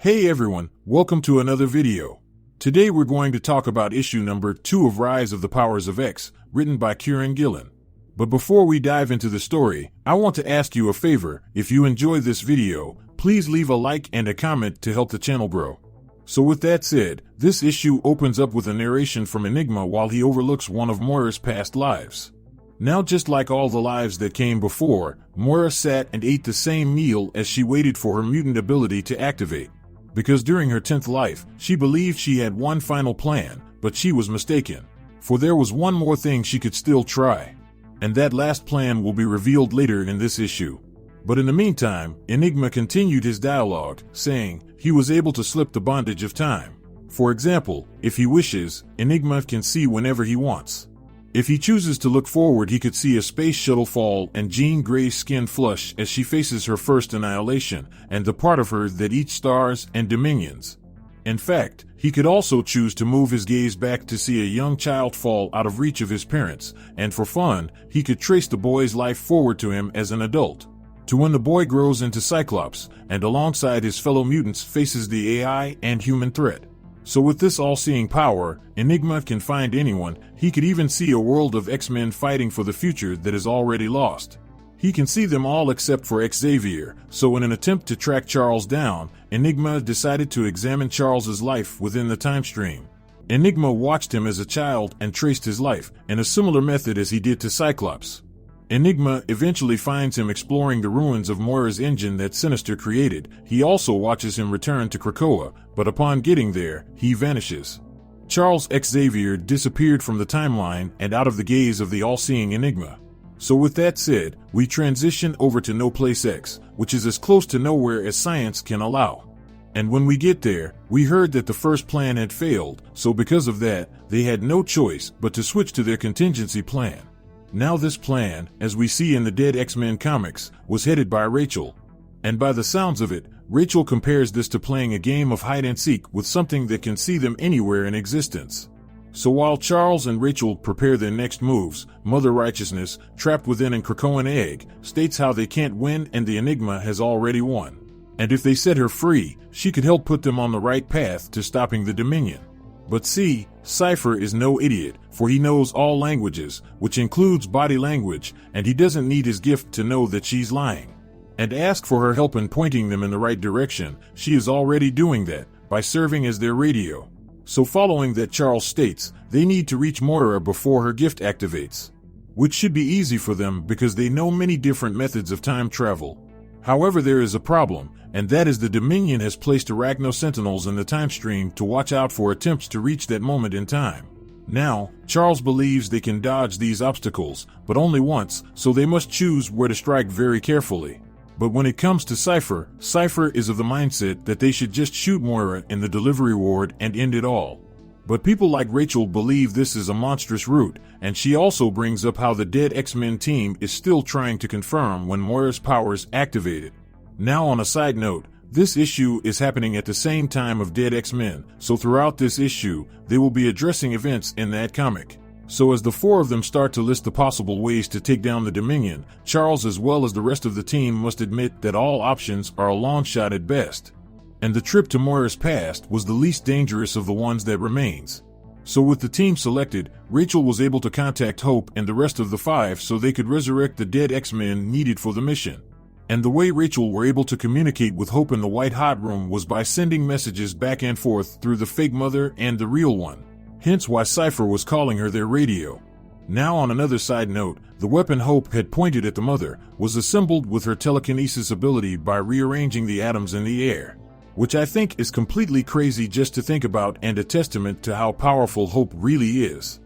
Hey everyone, welcome to another video. Today we're going to talk about issue number 2 of Rise of the Powers of X, written by Kieran Gillen. But before we dive into the story, I want to ask you a favor. If you enjoyed this video, please leave a like and a comment to help the channel grow. So with that said, this issue opens up with a narration from Enigma while he overlooks one of Moira's past lives. Now, just like all the lives that came before, Moira sat and ate the same meal as she waited for her mutant ability to activate. Because during her 10th life, she believed she had one final plan, but she was mistaken. For there was one more thing she could still try. And that last plan will be revealed later in this issue. But in the meantime, Enigma continued his dialogue, saying he was able to slip the bondage of time. For example, if he wishes, Enigma can see whenever he wants. If he chooses to look forward, he could see a space shuttle fall and Jean Grey's skin flush as she faces her first annihilation, and the part of her that eats stars and dominions. In fact, he could also choose to move his gaze back to see a young child fall out of reach of his parents, and for fun, he could trace the boy's life forward to him as an adult. To when the boy grows into Cyclops, and alongside his fellow mutants faces the AI and human threat. So with this all-seeing power, Enigma can find anyone. He could even see a world of X-Men fighting for the future that is already lost. He can see them all except for Xavier, so in an attempt to track Charles down, Enigma decided to examine Charles's life within the time stream. Enigma watched him as a child and traced his life, in a similar method as he did to Cyclops. Enigma eventually finds him exploring the ruins of Moira's engine that Sinister created. He also watches him return to Krakoa, but upon getting there, he vanishes. Charles Xavier disappeared from the timeline and out of the gaze of the all-seeing Enigma. So with that said, we transition over to No Place X, which is as close to nowhere as science can allow. And when we get there, we heard that the first plan had failed, so because of that, they had no choice but to switch to their contingency plan. Now this plan, as we see in the Dead X-Men comics, was headed by Rachel. And by the sounds of it, Rachel compares this to playing a game of hide-and-seek with something that can see them anywhere in existence. So while Charles and Rachel prepare their next moves, Mother Righteousness, trapped within a Krakoan Egg, states how they can't win and the Enigma has already won. And if they set her free, she could help put them on the right path to stopping the Dominion. But see, Cypher is no idiot, for he knows all languages, which includes body language, and he doesn't need his gift to know that she's lying. And ask for her help in pointing them in the right direction. She is already doing that, by serving as their radio. So following that, Charles states, they need to reach Moira before her gift activates. Which should be easy for them because they know many different methods of time travel. However, there is a problem, and that is the Dominion has placed Arachno Sentinels in the time stream to watch out for attempts to reach that moment in time. Now, Charles believes they can dodge these obstacles, but only once, so they must choose where to strike very carefully. But when it comes to Cypher, Cypher is of the mindset that they should just shoot Moira in the delivery ward and end it all. But people like Rachel believe this is a monstrous route, and she also brings up how the Dead X-Men team is still trying to confirm when Moira's powers activated. Now on a side note, this issue is happening at the same time of Dead X-Men, so throughout this issue, they will be addressing events in that comic. So as the four of them start to list the possible ways to take down the Dominion, Charles as well as the rest of the team must admit that all options are a long shot at best. And the trip to Moira's past was the least dangerous of the ones that remains. So with the team selected, Rachel was able to contact Hope and the rest of the 5 so they could resurrect the dead X-Men needed for the mission. And the way Rachel were able to communicate with Hope in the White Hot Room was by sending messages back and forth through the fake mother and the real one. Hence why Cypher was calling her their radio. Now on another side note, the weapon Hope had pointed at the mother was assembled with her telekinesis ability by rearranging the atoms in the air. Which I think is completely crazy just to think about and a testament to how powerful Hope really is.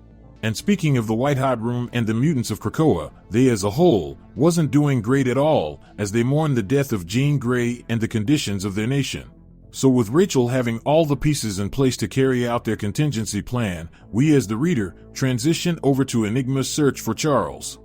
And speaking of the White Hot Room and the mutants of Krakoa, they as a whole wasn't doing great at all as they mourned the death of Jean Grey and the conditions of their nation. So with Rachel having all the pieces in place to carry out their contingency plan, we as the reader transition over to Enigma's search for Charles.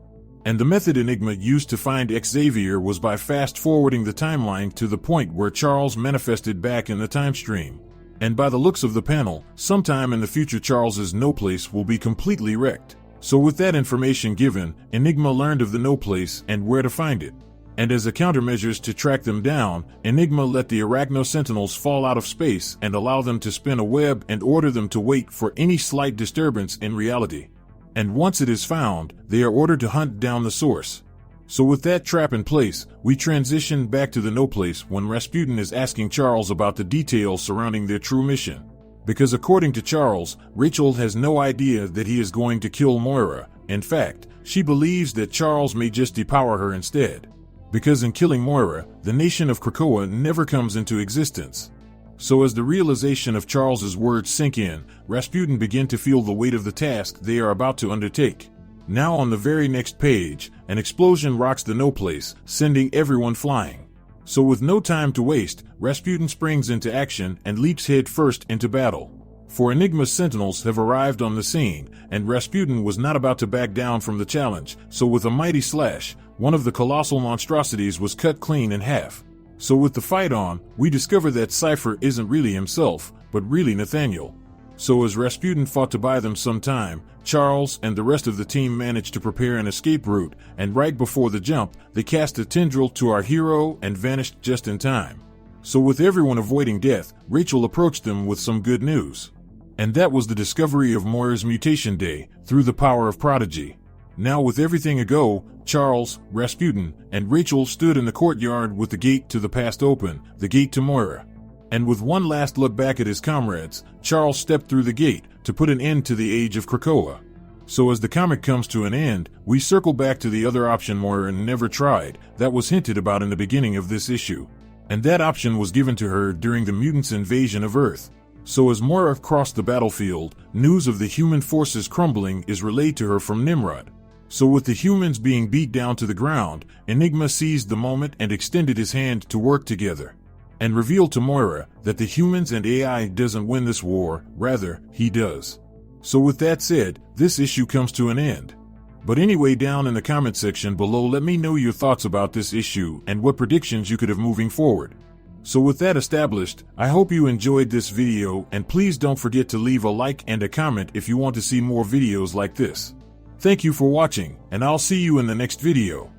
And the method Enigma used to find Xavier was by fast-forwarding the timeline to the point where Charles manifested back in the time stream. And by the looks of the panel, sometime in the future Charles's No Place will be completely wrecked. So with that information given, Enigma learned of the No Place and where to find it. And as a countermeasures to track them down, Enigma let the Arachno Sentinels fall out of space and allow them to spin a web and order them to wait for any slight disturbance in reality. And once it is found, they are ordered to hunt down the source. So with that trap in place, we transition back to the No Place when Rasputin is asking Charles about the details surrounding their true mission. Because according to Charles, Rachel has no idea that he is going to kill Moira. In fact, she believes that Charles may just depower her instead. Because in killing Moira, the nation of Krakoa never comes into existence. So as the realization of Charles's words sink in, Rasputin begin to feel the weight of the task they are about to undertake. Now on the very next page, an explosion rocks the No Place, sending everyone flying. So with no time to waste, Rasputin springs into action and leaps head first into battle. For Enigma's sentinels have arrived on the scene, and Rasputin was not about to back down from the challenge, so with a mighty slash, one of the colossal monstrosities was cut clean in half. So with the fight on, we discover that Cypher isn't really himself, but really Nathaniel. So as Rasputin fought to buy them some time, Charles and the rest of the team managed to prepare an escape route, and right before the jump, they cast a tendril to our hero and vanished just in time. So with everyone avoiding death, Rachel approached them with some good news. And that was the discovery of Moira's mutation day, through the power of Prodigy. Now with everything ago, Charles, Rasputin, and Rachel stood in the courtyard with the gate to the past open, the gate to Moira. And with one last look back at his comrades, Charles stepped through the gate to put an end to the age of Krakoa. So as the comic comes to an end, we circle back to the other option Moira never tried, that was hinted about in the beginning of this issue. And that option was given to her during the mutants' invasion of Earth. So as Moira crossed the battlefield, news of the human forces crumbling is relayed to her from Nimrod. So with the humans being beat down to the ground, Enigma seized the moment and extended his hand to work together. And revealed to Moira that the humans and AI doesn't win this war, rather, he does. So with that said, this issue comes to an end. But anyway, down in the comment section below, let me know your thoughts about this issue and what predictions you could have moving forward. So with that established, I hope you enjoyed this video, and please don't forget to leave a like and a comment if you want to see more videos like this. Thank you for watching, and I'll see you in the next video.